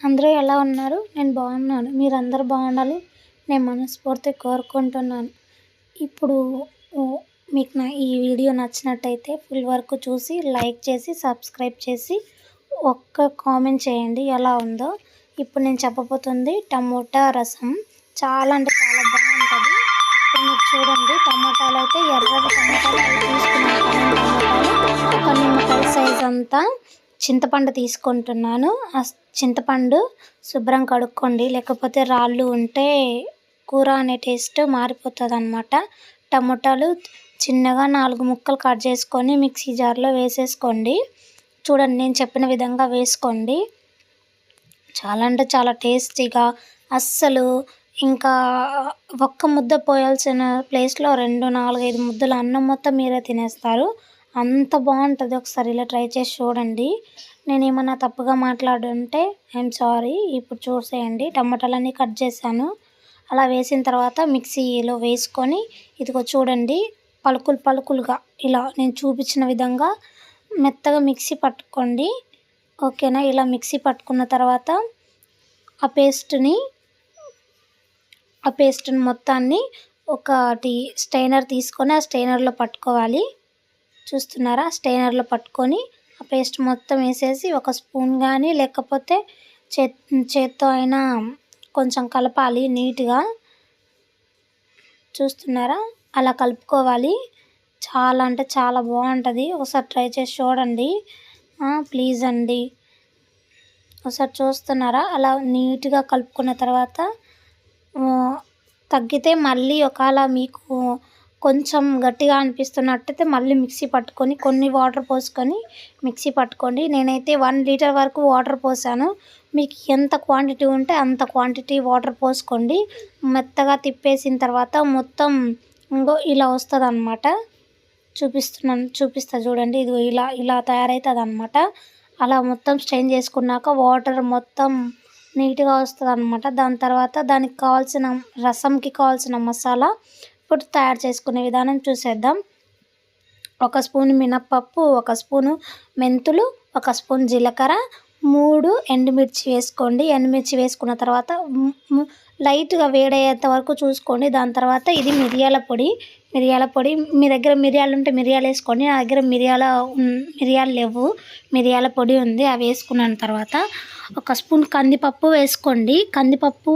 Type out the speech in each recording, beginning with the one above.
అందరూ ఎలా ఉన్నారు? నేను బాగున్నాను. మీరందరూ బాగుండాలి నేను మనస్ఫూర్తిగా కోరుకుంటున్నాను. ఇప్పుడు మీకు ఈ వీడియో నచ్చినట్టయితే ఫుల్ వరకు చూసి లైక్ చేసి సబ్స్క్రైబ్ చేసి ఒక్క కామెంట్ చేయండి ఎలా ఉందో. ఇప్పుడు నేను చెప్పబోతుంది టమోటా రసం. చాలా అంటే చాలా బాగుంటుంది. ఇప్పుడు మీరు చూడండి, టమాటాలు అయితే ఎర్రటి టమాటాలు తీసుకున్నాను. టమాటాలు ఒక నిమ్మకాయ సైజ్ అంతా చింతపండు తీసుకుంటున్నాను. ఆ చింతపండు శుభ్రం కడుక్కోండి, లేకపోతే రాళ్ళు ఉంటే కూర అనే టేస్ట్ మారిపోతుంది అన్నమాట. టమోటాలు చిన్నగా 4 ముక్కలు కట్ చేసుకొని మిక్సీ జార్లో వేసేసుకోండి. చూడండి, నేను చెప్పిన విధంగా వేసుకోండి. చాలా అంటే చాలా టేస్టీగా, అస్సలు ఇంకా ఒక్క ముద్ద పోయాల్సిన ప్లేస్లో 2, 4, 5 ముద్దలు అన్నం మొత్తం మీరే తినేస్తారు. అంత బాగుంటుంది. ఒకసారి ఇలా ట్రై చేసి చూడండి. నేను ఏమన్నా తప్పుగా మాట్లాడుంటే ఐఎమ్ సారీ. ఇప్పుడు చూసేయండి, టమాటాలన్నీ కట్ చేశాను. అలా వేసిన తర్వాత మిక్సీలో వేసుకొని ఇదిగో చూడండి, పలుకులు పలుకులుగా ఇలా నేను చూపించిన విధంగా మెత్తగా మిక్సీ పట్టుకోండి. ఓకేనా? ఇలా మిక్సీ పట్టుకున్న తర్వాత ఆ పేస్ట్ని మొత్తాన్ని ఒకటి స్ట్రైనర్ తీసుకొని ఆ స్ట్రైనర్లో పట్టుకోవాలి. చూస్తున్నారా? స్ట్రైనర్లో పట్టుకొని ఆ పేస్ట్ మొత్తం వేసేసి ఒక స్పూన్ కానీ లేకపోతే చేత్తో అయినా కొంచెం కలపాలి నీట్గా. చూస్తున్నారా? అలా కలుపుకోవాలి. చాలా అంటే చాలా బాగుంటుంది. ఒకసారి ట్రై చేసి చూడండి ప్లీజ్ అండి. ఒకసారి చూస్తున్నారా? అలా నీట్గా కలుపుకున్న తర్వాత తగ్గితే మళ్ళీ ఒకవేళ మీకు కొంచెం గట్టిగా అనిపిస్తున్నట్టయితే మళ్ళీ మిక్సీ పట్టుకొని కొన్ని వాటర్ పోసుకొని మిక్సీ పట్టుకోండి. నేనైతే 1 లీటర్ వరకు వాటర్ పోసాను. మీకు ఎంత క్వాంటిటీ ఉంటే అంత క్వాంటిటీ వాటర్ పోసుకోండి. మెత్తగా తిప్పేసిన తర్వాత మొత్తం ఇంకో ఇలా వస్తుంది అన్నమాట. చూపిస్తా చూడండి. ఇది ఇలా తయారవుతుంది అన్నమాట. అలా మొత్తం స్ట్రెయిన్ చేసుకున్నాక వాటర్ మొత్తం నీట్గా వస్తుంది అన్నమాట. దాని తర్వాత దానికి కావాల్సిన రసంకి కావాల్సిన మసాలా ఇప్పుడు తయారు చేసుకునే విధానం చూసేద్దాం. 1 స్పూన్ మినప్పప్పు, 1 స్పూను మెంతులు, 1 స్పూన్ జీలకర్ర, 3 ఎండుమిర్చి వేసుకోండి. ఎండుమిర్చి వేసుకున్న తర్వాత లైట్గా వేడయ్యేంత వరకు చూసుకోండి. దాని తర్వాత ఇది మిరియాల పొడి. మీ దగ్గర మిరియాలు ఉంటే మిరియాలు వేసుకోండి. నా దగ్గర మిరియాలు లేవు, మిరియాల పొడి ఉంది. అవి వేసుకున్న తర్వాత 1 స్పూన్ కందిపప్పు వేసుకోండి. కందిపప్పు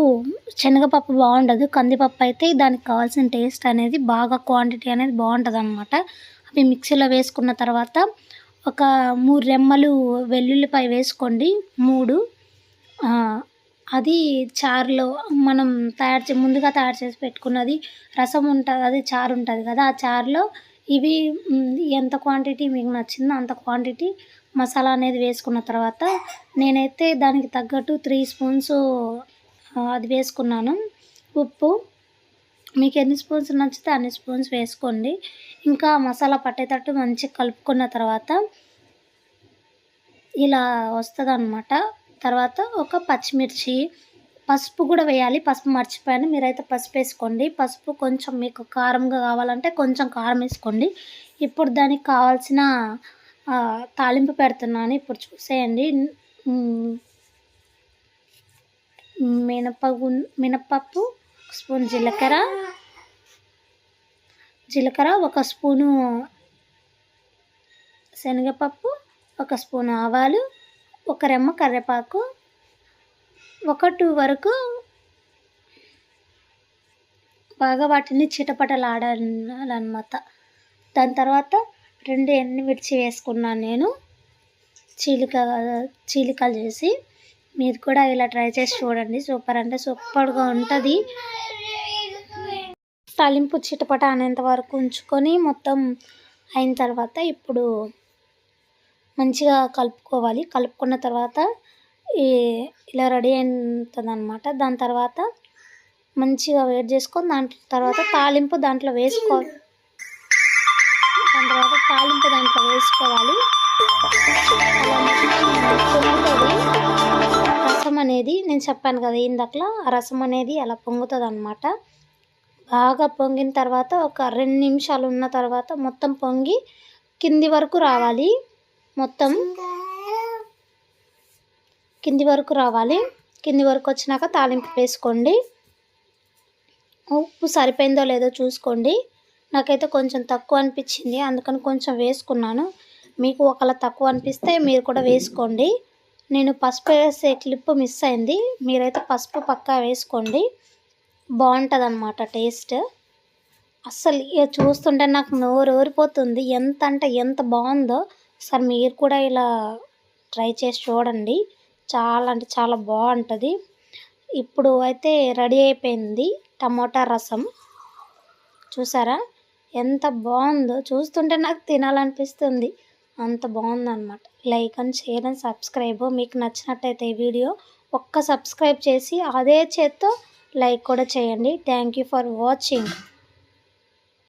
శనగపప్పు బాగుండదు. కందిపప్పు అయితే దానికి కావాల్సిన టేస్ట్ అనేది బాగా క్వాంటిటీ అనేది బాగుంటుంది అన్నమాట. అవి మిక్సీలో వేసుకున్న తర్వాత ఒక 3 రెమ్మలు వెల్లుల్లిపాయ వేసుకోండి. 3 అది చారులో మనం ముందుగా తయారు చేసి పెట్టుకున్నది రసం ఉంటుంది, అది చారు ఉంటుంది కదా, ఆ చారులో ఇవి ఎంత క్వాంటిటీ మీకు నచ్చిందో అంత క్వాంటిటీ మసాలా అనేది వేసుకున్న తర్వాత నేనైతే దానికి తగ్గట్టు 3 స్పూన్స్ అది వేసుకున్నాను. ఉప్పు మీకు ఎన్ని స్పూన్స్ నచ్చితే అన్ని స్పూన్స్ వేసుకోండి. ఇంకా మసాలా పట్టేటట్టు మంచిగా కలుపుకున్న తర్వాత ఇలా వస్తుంది అన్నమాట. తర్వాత ఒక పచ్చిమిర్చి, పసుపు కూడా వేయాలి. పసుపు మర్చిపోయాను, మీరైతే పసుపు వేసుకోండి. పసుపు కొంచెం మీకు కారంగా కావాలంటే కొంచెం కారం వేసుకోండి. ఇప్పుడు దానికి కావాల్సిన తాలింపు పెడుతున్నాను. ఇప్పుడు చూసేయండి. మినప్పప్పు, 1 స్పూన్ జీలకర్ర, 1 స్పూను శనగపప్పు, 1 స్పూన్ ఆవాలు, 1 రెమ్మ కరివేపాకు, 2 వరకు బాగా వాటిని చిటపటలాడాలన్నమాట. దాని తర్వాత 2 ఎండుమిర్చి వేసుకున్నాను నేను చీలికలు చేసి. మీరు కూడా ఇలా ట్రై చేసి చూడండి. సూపర్ అంటే సూపర్గా ఉంటుంది. తాలింపు చిటపట అనేంత వరకు ఉంచుకొని మొత్తం అయిన తర్వాత ఇప్పుడు మంచిగా కలుపుకోవాలి. కలుపుకున్న తర్వాత ఇలా రెడీ అవుతుంది అన్నమాట. దాని తర్వాత మంచిగా వేడి చేసుకొని దాంట్లో తర్వాత తాలింపు దాంట్లో వేసుకోవాలి. రసం అనేది నేను చెప్పాను కదా ఇందాకలా, ఆ రసం అనేది అలా పొంగుతుంది అన్నమాట. బాగా పొంగిన తర్వాత ఒక 2 నిమిషాలు ఉన్న తర్వాత మొత్తం పొంగి కింది వరకు రావాలి. మొత్తం కింది వరకు రావాలి. కింది వరకు వచ్చినాక తాలింపు వేసుకోండి. ఉప్పు సరిపోయిందో లేదో చూసుకోండి. నాకైతే కొంచెం తక్కువ అనిపించింది, అందుకని కొంచెం వేసుకున్నాను. మీకు ఒకవేళ తక్కువ అనిపిస్తే మీరు కూడా వేసుకోండి. నేను పసుపు వేసే క్లిప్ మిస్ అయింది. మీరైతే పసుపు పక్కా వేసుకోండి, బాగుంటుంది అన్నమాట టేస్ట్. అస్సలు చూస్తుంటే నాకు నోరు ఊరిపోతుంది. ఎంత అంటే ఎంత బాగుందో. ఒకసారి మీరు కూడా ఇలా ట్రై చేసి చూడండి. చాలా అంటే చాలా బాగుంటుంది. ఇప్పుడు అయితే రెడీ అయిపోయింది టమోటా రసం. చూసారా ఎంత బాగుందో? చూస్తుంటే నాకు తినాలనిపిస్తుంది, అంత బాగుందన్నమాట. Like and share and subscribe. మీకు నచ్చినట్టయితే ఈ వీడియో ఒక్క సబ్స్క్రైబ్ చేసి అదే చేత్తో లైక్ కూడా చేయండి. Thank you for watching.